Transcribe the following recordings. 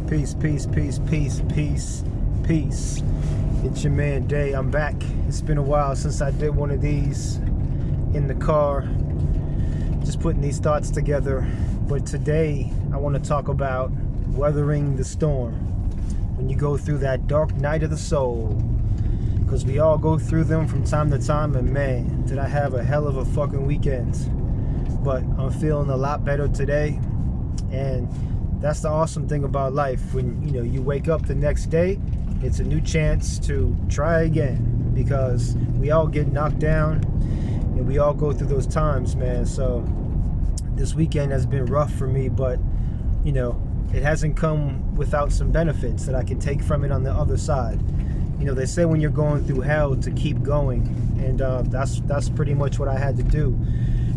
Peace, peace, peace, peace, peace, peace. It's your man Day. I'm back. It's been a while since I did one of these in the car. Just putting these thoughts together. But today I want to talk about weathering the storm. When you go through that dark night of the soul. Because we all go through them from time to time, and man, did I have a hell of a fucking weekend. But I'm feeling a lot better today. And that's the awesome thing about life. When you wake up the next day, it's a new chance to try again, because we all get knocked down and we all go through those times, man. So this weekend has been rough for me, but it hasn't come without some benefits that I can take from it on the other side. They say when you're going through hell to keep going, and that's pretty much what I had to do,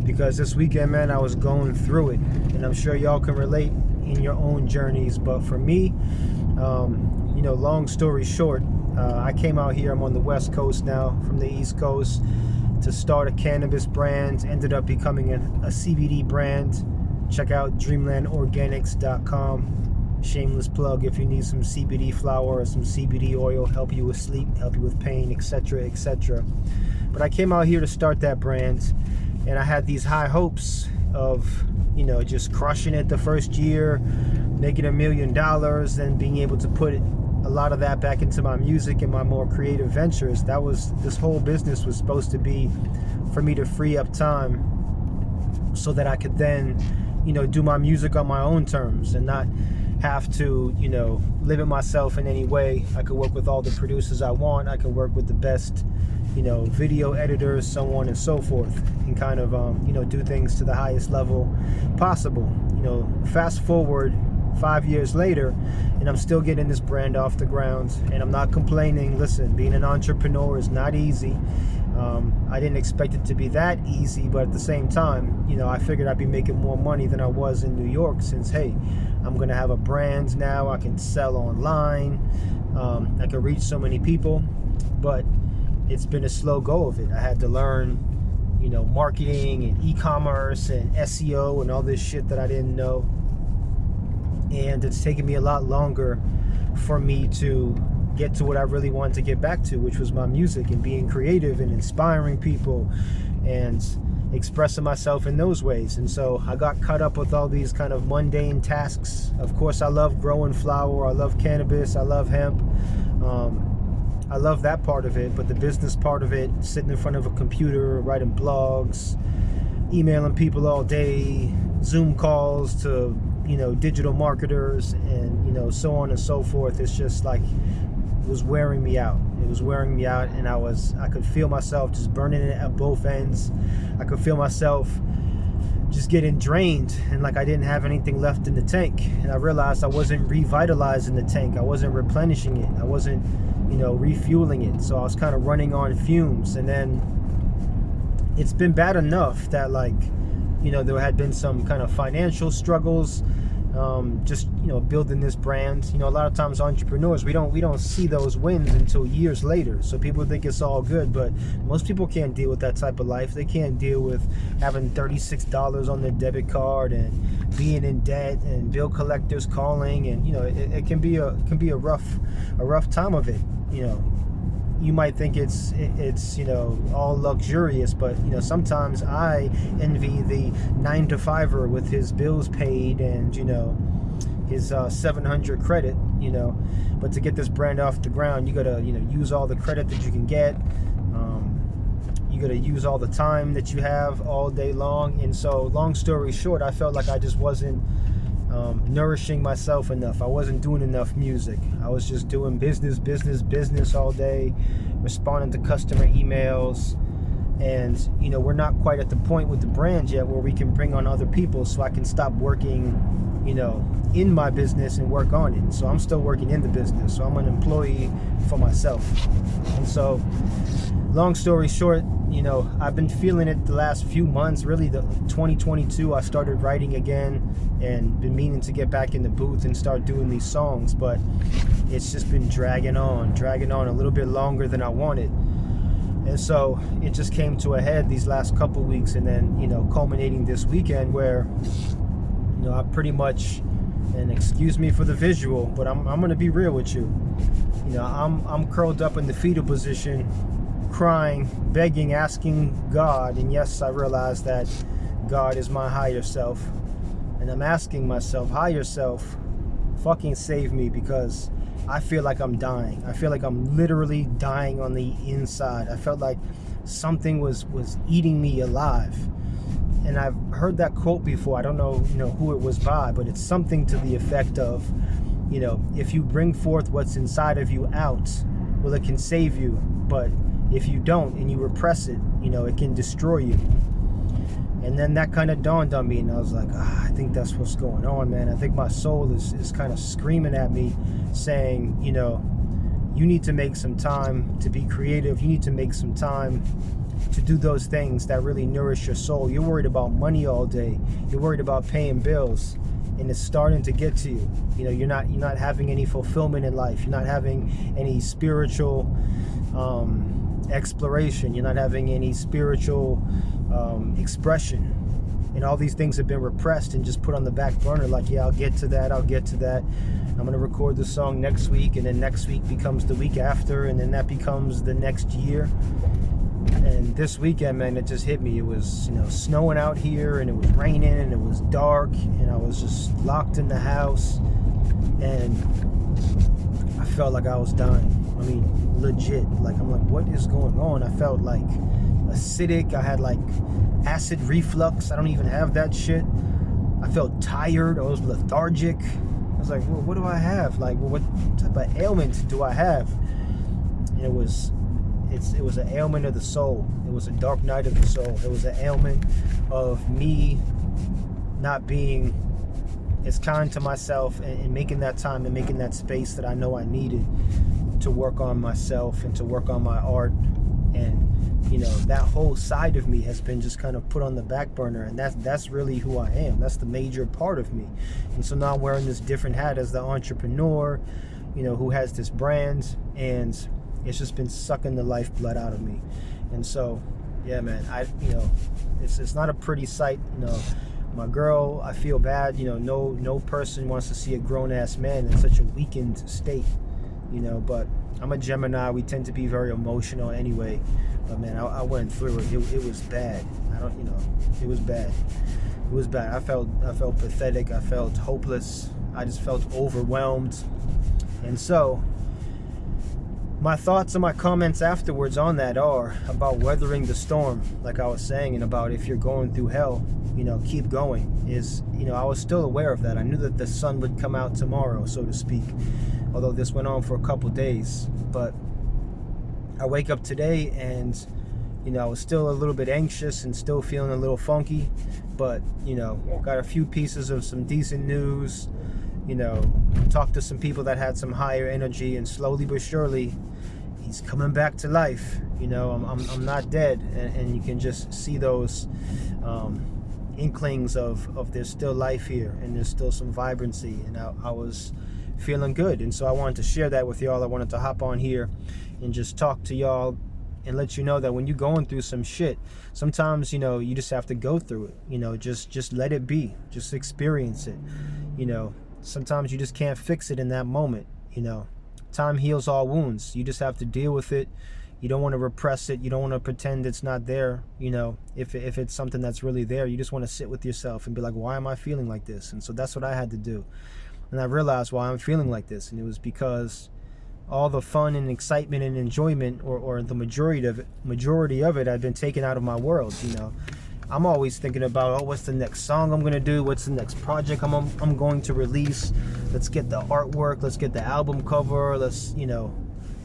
because this weekend, man, I was going through it, and I'm sure y'all can relate in your own journeys. But for me, long story short, I came out here. I'm on the West Coast now from the East Coast to start a cannabis brand. Ended up becoming a CBD brand. Check out dreamlandorganics.com. Shameless plug if you need some CBD flower or some CBD oil, help you with sleep, help you with pain, etc., etc. But I came out here to start that brand, and I had these high hopes of just crushing it the first year, making $1 million, then being able to put a lot of that back into my music and my more creative ventures. This whole business was supposed to be for me to free up time so that I could then do my music on my own terms and not have to limit myself in any way. I could work with all the producers I want. I can work with the best video editors, so on and so forth, and kind of do things to the highest level possible. Fast forward 5 years later, and I'm still getting this brand off the ground, and I'm not complaining. Listen, being an entrepreneur is not easy. I didn't expect it to be that easy, but at the same time, I figured I'd be making more money than I was in New York, since, hey, I'm gonna have a brand now. I can sell online. I can reach so many people, but it's been a slow go of it. I had to learn, marketing and e-commerce and SEO and all this shit that I didn't know. And it's taken me a lot longer for me to get to what I really wanted to get back to, which was my music and being creative and inspiring people and expressing myself in those ways. And so I got caught up with all these kind of mundane tasks. Of course, I love growing flower, I love cannabis, I love hemp. I love that part of it, but the business part of it, sitting in front of a computer, writing blogs, emailing people all day, Zoom calls to digital marketers, and so on and so forth. It's just like, it was wearing me out. It was wearing me out, and I could feel myself just burning it at both ends. I could feel myself just getting drained, and like I didn't have anything left in the tank. And I realized I wasn't revitalizing the tank. I wasn't replenishing it. I wasn't refueling it. So I was kind of running on fumes. And then it's been bad enough that there had been some kind of financial struggles, just building this brand. A lot of times entrepreneurs, we don't see those wins until years later. So people think it's all good, but most people can't deal with that type of life. They can't deal with having $36 on their debit card and being in debt and bill collectors calling, and it can be a rough time of it. You might think it's all luxurious, but sometimes I envy the 9-to-5er with his bills paid and his 700 credit. But to get this brand off the ground, you gotta use all the credit that you can get. You gotta use all the time that you have all day long. And so, long story short, I felt like I just wasn't nourishing myself enough. I wasn't doing enough music. I was just doing business all day, responding to customer emails. And we're not quite at the point with the brand yet where we can bring on other people, so I can stop working in my business and work on it. So I'm still working in the business, so I'm an employee for myself. And so, long story short, I've been feeling it the last few months. Really, the 2022, I started writing again and been meaning to get back in the booth and start doing these songs, but it's just been dragging on a little bit longer than I wanted. And so it just came to a head these last couple weeks, and then culminating this weekend where I pretty much And excuse me for the visual, but I'm gonna be real with you. You know, I'm curled up in the fetal position, crying, begging, asking God, and yes, I realize that God is my higher self, and I'm asking myself, higher self, fucking save me, because I feel like I'm dying. I feel like I'm literally dying on the inside. I felt like something was eating me alive. And I've heard that quote before. I don't know, who it was by, but it's something to the effect of, if you bring forth what's inside of you out, well, it can save you. But if you don't and you repress it, it can destroy you. And then that kind of dawned on me, and I was like, I think that's what's going on, man. I think my soul is kind of screaming at me, saying, you need to make some time to be creative. You need to make some time to do those things that really nourish your soul. You're worried about money all day. You're worried about paying bills, and it's starting to get to you. You're not having any fulfillment in life. You're not having any spiritual exploration. You're not having any spiritual expression. And all these things have been repressed and just put on the back burner, like, yeah, I'll get to that. I'm gonna record the song next week, and then next week becomes the week after, and then that becomes the next year. And this weekend, man, it just hit me. It was, snowing out here, and it was raining, and it was dark, and I was just locked in the house, and I felt like I was dying. I mean, legit. Like, I'm like, what is going on? I felt like acidic. I had like acid reflux. I don't even have that shit. I felt tired. I was lethargic. I was like, well, what do I have? Like, well, what type of ailment do I have? And it was an ailment of the soul. It was a dark night of the soul. It was an ailment of me not being as kind to myself, and making that time and making that space that I know I needed to work on myself and to work on my art. And that whole side of me has been just kind of put on the back burner, and that's really who I am. That's the major part of me. And so now I'm wearing this different hat as the entrepreneur, who has this brand, and it's just been sucking the lifeblood out of me. And so, yeah, man, it's not a pretty sight. My girl, I feel bad. No person wants to see a grown-ass man in such a weakened state. But I'm a Gemini. We tend to be very emotional anyway. But man, I went through it. It was bad. It was bad. It was bad. I felt pathetic. I felt hopeless. I just felt overwhelmed. And so, my thoughts and my comments afterwards on that are about weathering the storm, like I was saying, and about if you're going through hell, keep going. I was still aware of that. I knew that the sun would come out tomorrow, so to speak, although this went on for a couple days. But I wake up today and, I was still a little bit anxious and still feeling a little funky, but, got a few pieces of some decent news, talked to some people that had some higher energy, and slowly but surely, he's coming back to life. I'm not dead, and you can just see those inklings of there's still life here, and there's still some vibrancy, and I was feeling good. And so I wanted to share that with y'all. I wanted to hop on here and just talk to y'all and let you know that when you're going through some shit, sometimes you just have to go through it. Just let it be. Just experience it. Sometimes you just can't fix it in that moment. Time heals all wounds. You just have to deal with it. You don't want to repress it. You don't want to pretend it's not there. If it's something that's really there, you just want to sit with yourself and be like, why am I feeling like this? And so that's what I had to do. And I realized why I'm feeling like this, and it was because all the fun and excitement and enjoyment, or the majority of it had been taken out of my world. I'm always thinking about, what's the next song I'm gonna do? What's the next project I'm going to release? Let's get the artwork. Let's get the album cover. Let's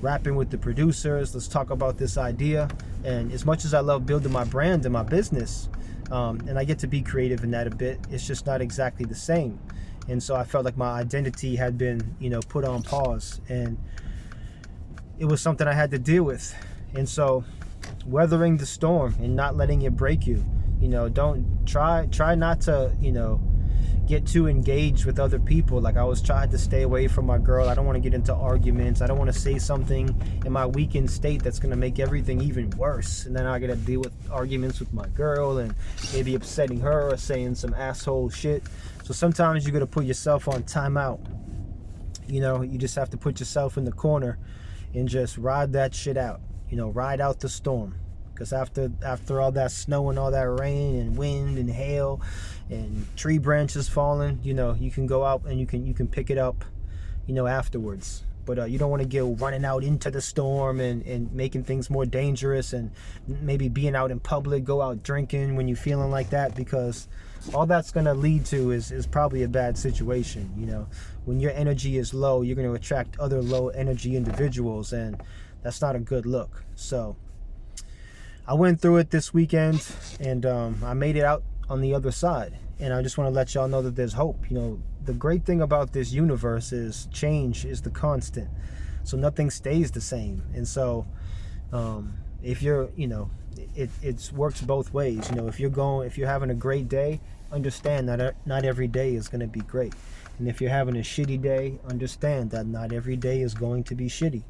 rapping with the producers. Let's talk about this idea. And as much as I love building my brand and my business, and I get to be creative in that a bit, it's just not exactly the same. And so I felt like my identity had been, put on pause, and it was something I had to deal with. And so, weathering the storm and not letting it break you. Don't try not to, get too engaged with other people. Like, I was trying to stay away from my girl. I don't want to get into arguments. I don't want to say something in my weakened state that's going to make everything even worse. And then I got to deal with arguments with my girl and maybe upsetting her or saying some asshole shit. So So sometimes you got to put yourself on timeout. You know, you just have to put yourself in the corner and just ride that shit out. You know, ride out the storm. Because after all that snow and all that rain and wind and hail and tree branches falling, you know, you can go out and you can pick it up, you know, afterwards. But you don't want to get running out into the storm and making things more dangerous, and maybe being out in public, go out drinking when you're feeling like that, because all that's going to lead to is probably a bad situation. You know, when your energy is low, you're going to attract other low energy individuals, and that's not a good look. So I went through it this weekend, and I made it out on the other side. And I just want to let y'all know that there's hope. You know, the great thing about this universe is change is the constant. So nothing stays the same. And so if you're, you know, it works both ways. You know, if you're having a great day, understand that not every day is going to be great. And if you're having a shitty day, understand that not every day is going to be shitty.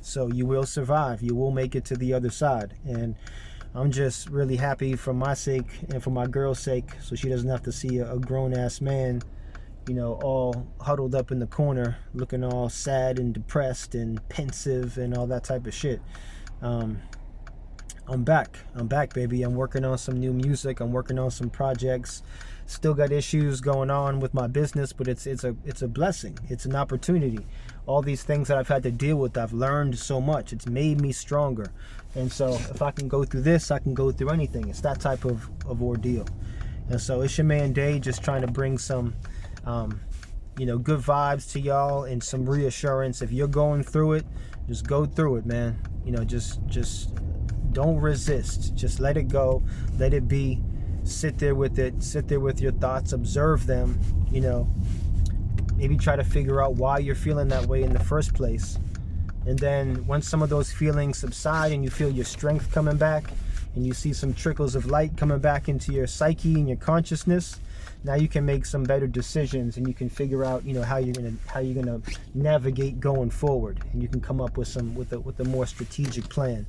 So you will survive. You will make it to the other side. And I'm just really happy for my sake and for my girl's sake, so she doesn't have to see a grown-ass man, you know, all huddled up in the corner, looking all sad and depressed and pensive and all that type of shit. I'm back, baby. I'm working on some new music. I'm working on some projects. Still got issues going on with my business, but it's a blessing. It's an opportunity. All these things that I've had to deal with, I've learned so much. It's made me stronger. And so if I can go through this, I can go through anything. It's that type of ordeal. And so it's your man Day, just trying to bring some you know, good vibes to y'all and some reassurance. If you're going through it, just go through it, man. You know, just don't resist. Just let it go. Let it be. Sit there with it. Sit there with your thoughts. Observe them. You know, maybe try to figure out why you're feeling that way in the first place. And then once some of those feelings subside and you feel your strength coming back and you see some trickles of light coming back into your psyche and your consciousness, now you can make some better decisions, and you can figure out, you know, how you're gonna navigate going forward, and you can come up with a more strategic plan.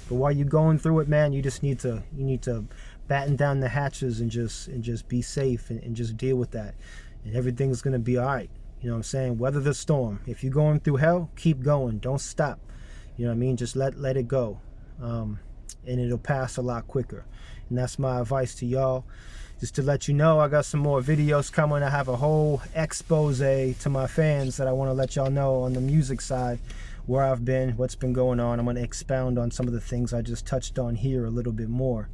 But while you're going through it, man, you need to batten down the hatches and just be safe and just deal with that, and everything's gonna be all right. You know what I'm saying? Weather the storm. If you're going through hell, keep going. Don't stop. You know what I mean? Just let it go, and it'll pass a lot quicker. And that's my advice to y'all. Just to let you know, I got some more videos coming. I have a whole expose to my fans that I want to let y'all know on the music side, where I've been, what's been going on. I'm going to expound on some of the things I just touched on here a little bit more.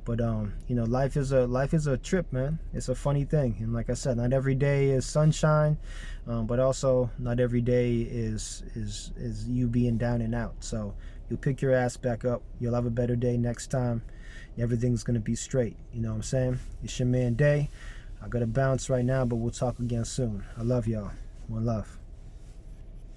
But you know, life is a trip, man. It's a funny thing, and like I said, not every day is sunshine, but also not every day is you being down and out. So you'll pick your ass back up. You'll have a better day next time. Everything's gonna be straight. You know what I'm saying? It's your man Day. I gotta bounce right now, but we'll talk again soon. I love y'all. One love.